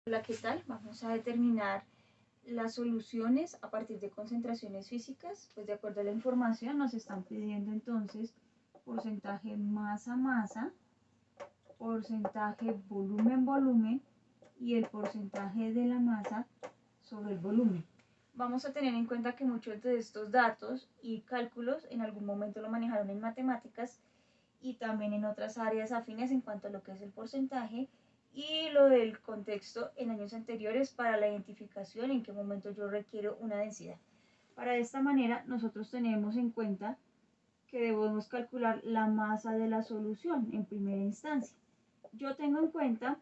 Hola, ¿qué tal? Vamos a determinar las soluciones a partir de concentraciones físicas. Pues de acuerdo a la información nos están pidiendo entonces porcentaje masa-masa, porcentaje volumen-volumen y el porcentaje de la masa sobre el volumen. Vamos a tener en cuenta que muchos de estos datos y cálculos en algún momento lo manejaron en matemáticas y también en otras áreas afines en cuanto a lo que es el porcentaje y lo del contexto en años anteriores para la identificación en qué momento yo requiero una densidad. Para esta manera nosotros tenemos en cuenta que debemos calcular la masa de la solución en primera instancia. Yo tengo en cuenta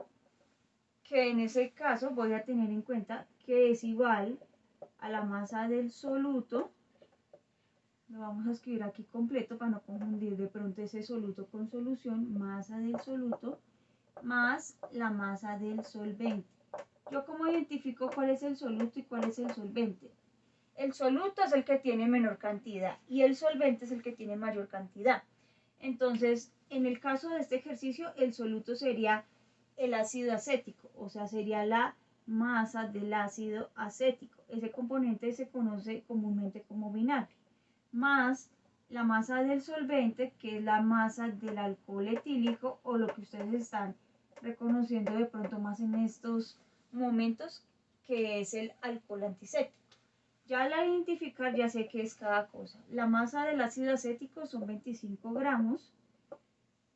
que en ese caso voy a tener en cuenta que es igual a la masa del soluto. Lo vamos a escribir aquí completo para no confundir de pronto ese soluto con solución, masa del soluto más la masa del solvente. ¿Yo cómo identifico cuál es el soluto y cuál es el solvente? El soluto es el que tiene menor cantidad y el solvente es el que tiene mayor cantidad. Entonces, en el caso de este ejercicio, el soluto sería el ácido acético, o sea, sería la masa del ácido acético. Ese componente se conoce comúnmente como vinagre, más la masa del solvente, que es la masa del alcohol etílico, o lo que ustedes están reconociendo de pronto más en estos momentos, que es el alcohol antiséptico. Ya al identificar ya sé qué es cada cosa. La masa del ácido acético son 25 gramos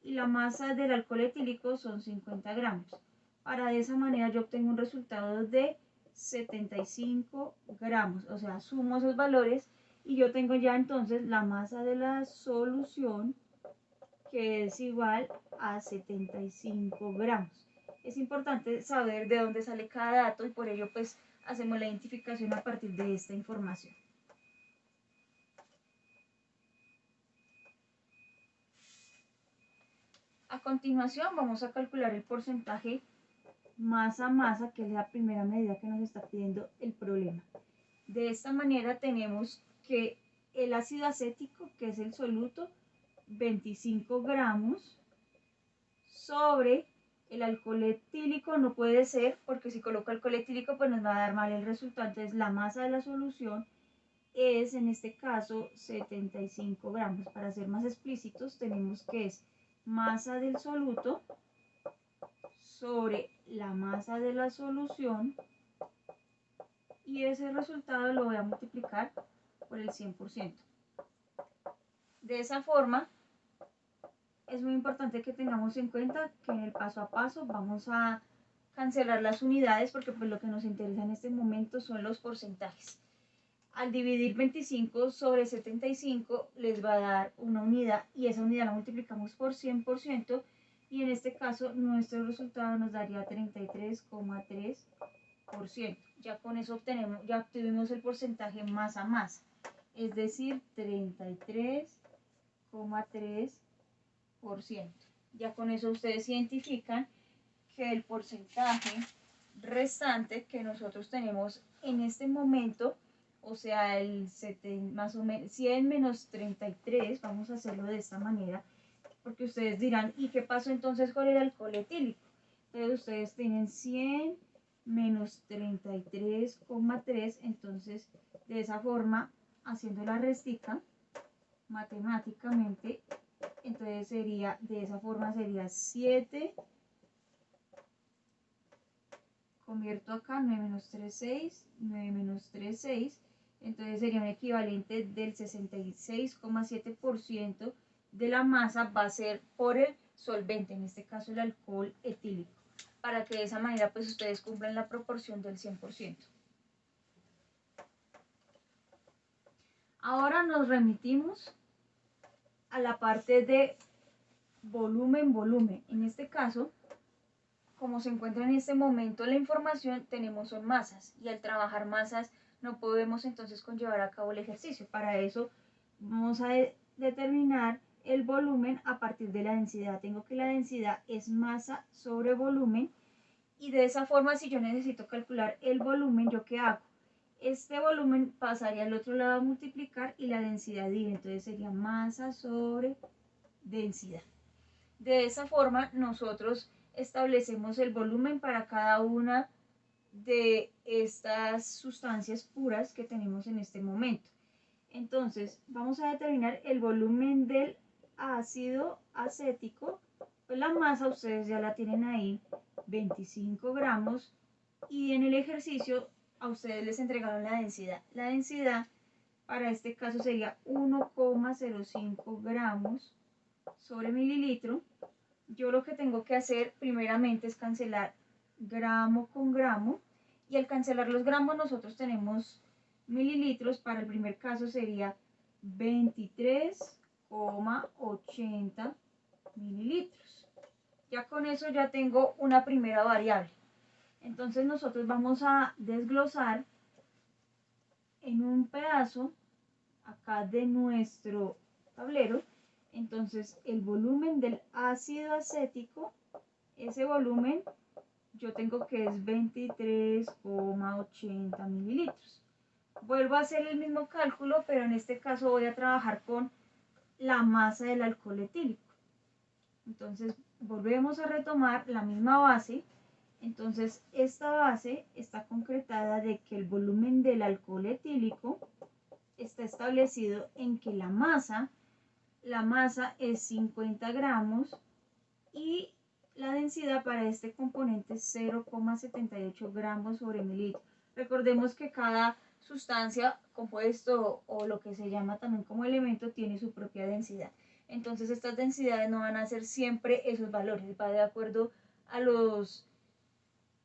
y la masa del alcohol etílico son 50 gramos. Para de esa manera yo obtengo un resultado de 75 gramos, o sea, sumo esos valores y yo tengo ya entonces la masa de la solución, que es igual a 75 gramos. Es importante saber de dónde sale cada dato y por ello pues hacemos la identificación a partir de esta información. A continuación vamos a calcular el porcentaje masa-masa, que es la primera medida que nos está pidiendo el problema. De esta manera tenemos que el ácido acético, que es el soluto, 25 gramos, sobre el alcohol etílico, no puede ser, porque si coloco alcohol etílico pues nos va a dar mal el resultado. Entonces la masa de la solución es en este caso 75 gramos. Para ser más explícitos tenemos que es masa del soluto sobre la masa de la solución y ese resultado lo voy a multiplicar por el 100%. De esa forma es muy importante que tengamos en cuenta que en el paso a paso vamos a cancelar las unidades porque pues lo que nos interesa en este momento son los porcentajes. Al dividir 25 sobre 75 les va a dar una unidad y esa unidad la multiplicamos por 100% y en este caso nuestro resultado nos daría 33,3%. Ya con eso ya obtuvimos el porcentaje masa-masa, es decir, 33,3%. Ya con eso ustedes identifican que el porcentaje restante que nosotros tenemos en este momento, o sea, el más o menos 100 menos 33, vamos a hacerlo de esta manera, porque ustedes dirán, ¿y qué pasó entonces con el alcohol etílico? Entonces ustedes tienen 100 menos 33,3, entonces de esa forma, haciendo la restica matemáticamente, entonces sería, de esa forma sería 7, convierto acá, 9 menos 3, 6, 9 menos 3, 6, entonces sería un equivalente del 66,7% de la masa va a ser por el solvente, en este caso el alcohol etílico, para que de esa manera pues ustedes cumplan la proporción del 100%. Ahora nos remitimos a la parte de volumen-volumen. En este caso, como se encuentra en este momento la información, tenemos son masas y al trabajar masas no podemos entonces conllevar a cabo el ejercicio. Para eso vamos a determinar el volumen a partir de la densidad. Tengo que la densidad es masa sobre volumen y de esa forma si yo necesito calcular el volumen, ¿yo qué hago? Este volumen pasaría al otro lado a multiplicar y la densidad divide, entonces sería masa sobre densidad. De esa forma nosotros establecemos el volumen para cada una de estas sustancias puras que tenemos en este momento. Entonces, vamos a determinar el volumen del ácido acético. Pues la masa ustedes ya la tienen ahí, 25 gramos. Y en el ejercicio a ustedes les entregaron la densidad. La densidad para este caso sería 1,05 gramos sobre mililitro. Yo lo que tengo que hacer primeramente es cancelar gramo con gramo. Y al cancelar los gramos nosotros tenemos mililitros. Para el primer caso sería 23,80 mililitros. Ya con eso ya tengo una primera variable. Entonces nosotros vamos a desglosar en un pedazo acá de nuestro tablero. Entonces el volumen del ácido acético, ese volumen yo tengo que es 23,80 mililitros. Vuelvo a hacer el mismo cálculo, pero en este caso voy a trabajar con la masa del alcohol etílico. Entonces volvemos a retomar la misma base. Entonces esta base está concretada de que el volumen del alcohol etílico está establecido en que la masa es 50 gramos y la densidad para este componente es 0,78 gramos sobre mililitro. Recordemos que cada sustancia, compuesto o lo que se llama también como elemento tiene su propia densidad. Entonces estas densidades no van a ser siempre esos valores, va de acuerdo a los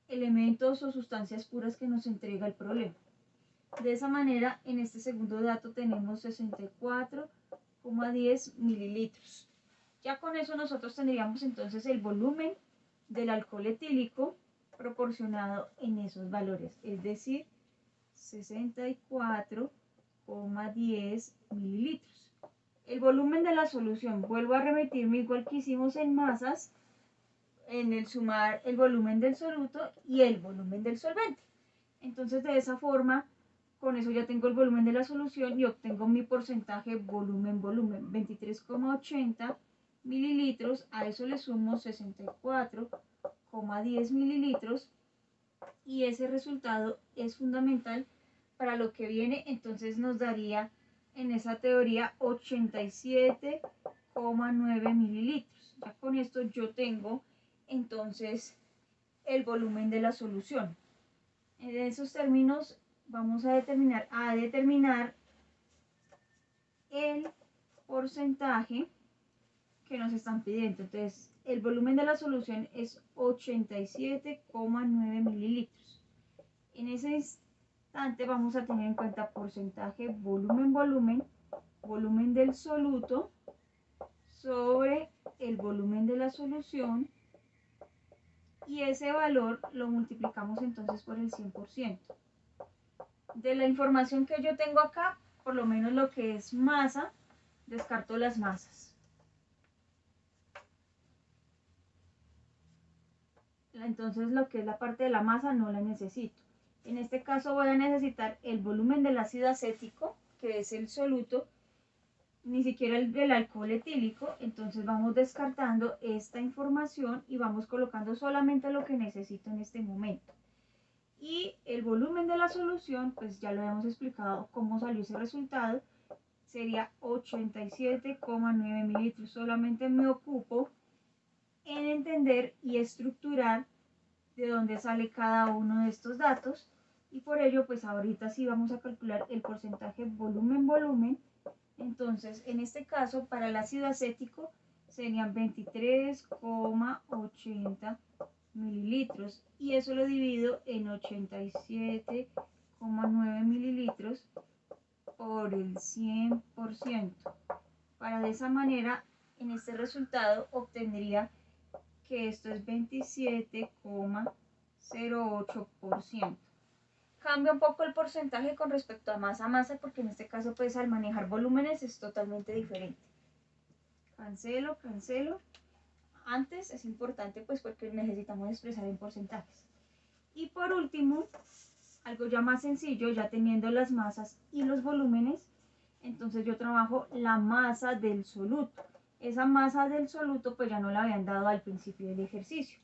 elementos o sustancias puras que nos entrega el problema. De esa manera, en este segundo dato tenemos 64,10 mililitros. Ya con eso nosotros tendríamos entonces el volumen del alcohol etílico proporcionado en esos valores, es decir, 64,10 mililitros. El volumen de la solución, vuelvo a remitirme igual que hicimos en masas, en el sumar el volumen del soluto y el volumen del solvente. Entonces de esa forma, con eso ya tengo el volumen de la solución y obtengo mi porcentaje volumen, 23,80 mililitros, a eso le sumo 64,10 mililitros y ese resultado es fundamental para lo que viene. Entonces nos daría en esa teoría 87,9 mililitros. Ya con esto yo tengo entonces el volumen de la solución. En esos términos vamos a determinar el porcentaje que nos están pidiendo. Entonces el volumen de la solución es 87,9 mililitros. En ese instante vamos a tener en cuenta porcentaje volumen del soluto sobre el volumen de la solución y ese valor lo multiplicamos entonces por el 100%. De la información que yo tengo acá, por lo menos lo que es masa, descarto las masas. Entonces lo que es la parte de la masa no la necesito. En este caso voy a necesitar el volumen del ácido acético, que es el soluto, ni siquiera el del alcohol etílico. Entonces vamos descartando esta información y vamos colocando solamente lo que necesito en este momento. Y el volumen de la solución, pues ya lo habíamos explicado cómo salió ese resultado, sería 87,9 mililitros. Solamente me ocupo en entender y estructurar de dónde sale cada uno de estos datos y por ello pues ahorita sí vamos a calcular el porcentaje volumen. Entonces en este caso para el ácido acético serían 23,80 mililitros y eso lo divido en 87,9 mililitros por el 100%. Para de esa manera en este resultado obtendría que esto es 27,08%. Cambia un poco el porcentaje con respecto a masa porque en este caso pues al manejar volúmenes es totalmente diferente. Cancelo. Antes es importante pues porque necesitamos expresar en porcentajes. Y por último, algo ya más sencillo, ya teniendo las masas y los volúmenes, entonces yo trabajo la masa del soluto. Esa masa del soluto pues ya no la habían dado al principio del ejercicio.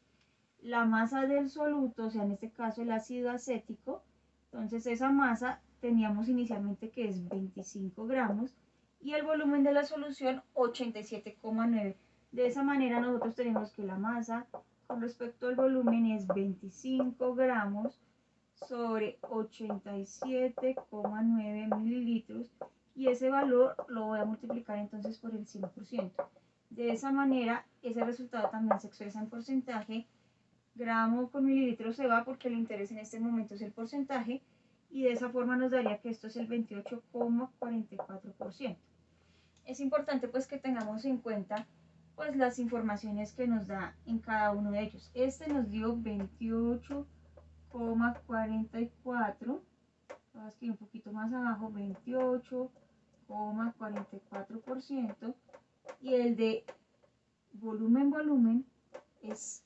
la masa del soluto, o sea, en este caso el ácido acético. Entonces esa masa teníamos inicialmente que es 25 gramos y el volumen de la solución 87,9. De esa manera nosotros tenemos que la masa con respecto al volumen es 25 gramos sobre 87,9 mililitros, y ese valor lo voy a multiplicar entonces por el 100%. De esa manera ese resultado también se expresa en porcentaje. Gramo con mililitro se va porque el interés en este momento es el porcentaje, y de esa forma nos daría que esto es el 28,44%. Es importante pues que tengamos en cuenta pues las informaciones que nos da en cada uno de ellos. Este nos dio 28,44, voy a escribir un poquito más abajo, 28,44%, y el de volumen es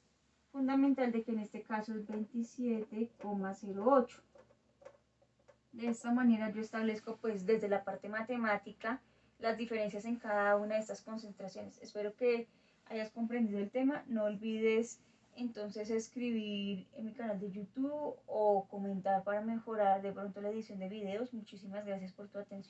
fundamental de que en este caso es 27,08. De esta manera yo establezco pues desde la parte matemática las diferencias en cada una de estas concentraciones. Espero que hayas comprendido el tema. No olvides entonces escribir en mi canal de YouTube o comentar para mejorar de pronto la edición de videos. Muchísimas gracias por tu atención.